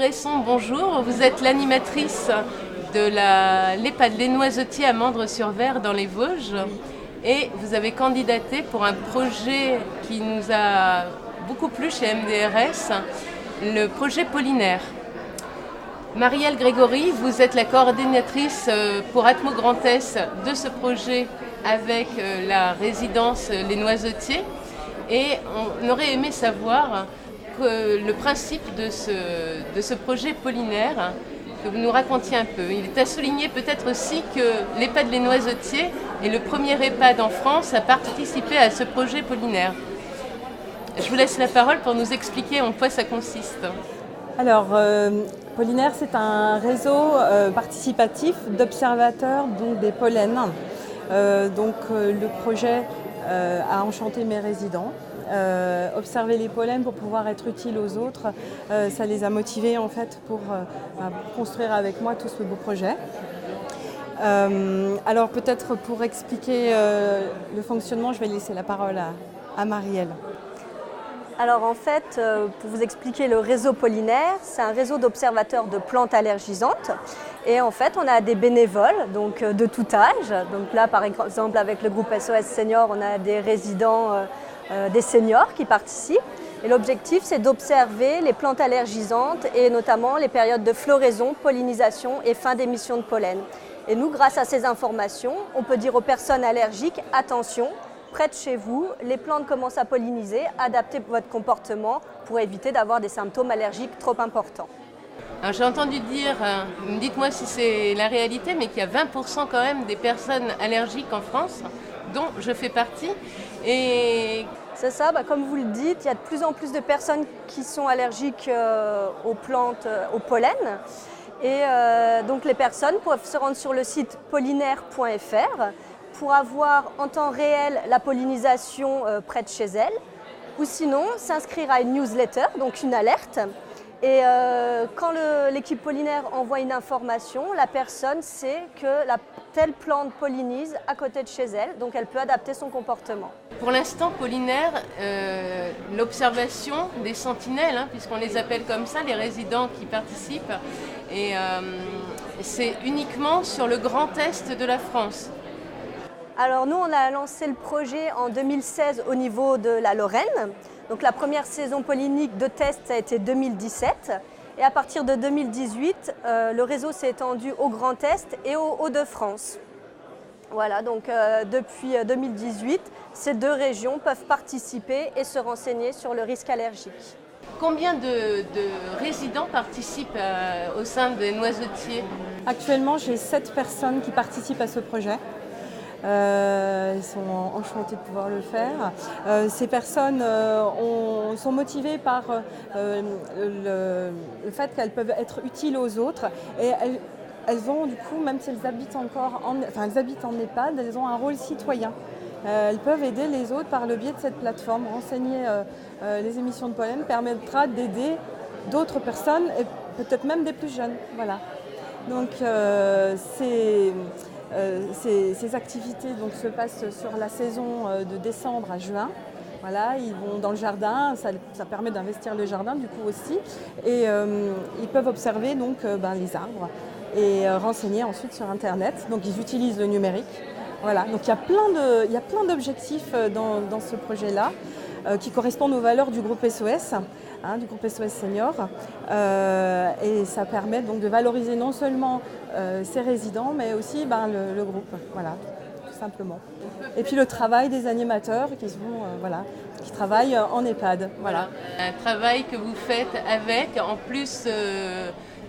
Bresson, bonjour. Vous êtes l'animatrice de l'EHPAD Les Noisetiers à Mandres-sur-Vair dans les Vosges. Et vous avez candidaté pour un projet qui nous a beaucoup plu chez MDRS, le projet Pollinaire. Marielle Grégory, vous êtes la coordinatrice pour Atmo Grand Est de ce projet avec la résidence Les Noisetiers. Et on aurait aimé savoir que le principe de ce projet Pollinaire, que vous nous racontiez un peu. Il est à souligner peut-être aussi que l'EHPAD Les Noisetiers est le premier EHPAD en France à participer à ce projet Pollinaire. Je vous laisse la parole pour nous expliquer en quoi ça consiste. Alors, Pollinaire, c'est un réseau participatif d'observateurs des pollens. Le projet a enchanté mes résidents. Observer les pollens pour pouvoir être utile aux autres, ça les a motivés en fait pour construire avec moi tout ce beau projet. Alors peut-être pour expliquer le fonctionnement, je vais laisser la parole à Marielle. Alors en fait, pour vous expliquer le réseau Pollinaire, c'est un réseau d'observateurs de plantes allergisantes. Et en fait, on a des bénévoles donc, de tout âge. Donc là, par exemple, avec le groupe SOS Senior, on a des résidents, des seniors qui participent. Et l'objectif, c'est d'observer les plantes allergisantes et notamment les périodes de floraison, pollinisation et fin d'émission de pollen. Et nous, grâce à ces informations, on peut dire aux personnes allergiques, attention, près de chez vous, les plantes commencent à polliniser, adaptez votre comportement pour éviter d'avoir des symptômes allergiques trop importants. Alors, j'ai entendu dire, dites-moi si c'est la réalité, mais qu'il y a 20% quand même des personnes allergiques en France, dont je fais partie. Et c'est ça, comme vous le dites, il y a de plus en plus de personnes qui sont allergiques aux plantes, au pollen. Et donc les personnes peuvent se rendre sur le site pollinaire.fr pour avoir en temps réel la pollinisation près de chez elles, ou sinon s'inscrire à une newsletter, donc une alerte. Et quand l'équipe Pollinaire envoie une information, la personne sait que telle plante pollinise à côté de chez elle, donc elle peut adapter son comportement. Pour l'instant, Pollinaire, l'observation des sentinelles, puisqu'on les appelle comme ça, les résidents qui participent, et c'est uniquement sur le Grand Est de la France. Alors nous, on a lancé le projet en 2016 au niveau de la Lorraine. Donc la première saison pollinique de test a été 2017. Et à partir de 2018, le réseau s'est étendu au Grand Est et aux Hauts-de-France. Voilà, donc depuis 2018, ces deux régions peuvent participer et se renseigner sur le risque allergique. Combien de résidents participent au sein des Noisetiers ? Actuellement, j'ai 7 personnes qui participent à ce projet. Ils sont enchantés de pouvoir le faire. Ces personnes sont motivées par le fait qu'elles peuvent être utiles aux autres et elles ont du coup, même si elles habitent elles habitent en EHPAD, elles ont un rôle citoyen. Elles peuvent aider les autres par le biais de cette plateforme. Renseigner les émissions de pollen permettra d'aider d'autres personnes et peut-être même des plus jeunes. Voilà. Donc ces activités se passent sur la saison de décembre à juin. Voilà, ils vont dans le jardin, ça permet d'investir le jardin du coup aussi. Et ils peuvent observer les arbres et renseigner ensuite sur Internet. Donc ils utilisent le numérique. Voilà, donc il y a plein d'objectifs dans ce projet-là qui correspondent aux valeurs du groupe SOS. Du groupe SOS Senior. Et ça permet donc de valoriser non seulement ses résidents, mais aussi le groupe. Voilà, tout simplement. Et puis le travail des animateurs qui travaillent en EHPAD. Voilà. Un travail que vous faites avec, en plus,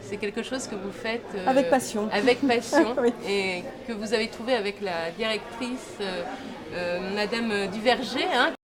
c'est quelque chose que vous faites avec passion. Avec passion Oui. Et que vous avez trouvé avec la directrice, Madame Duverger.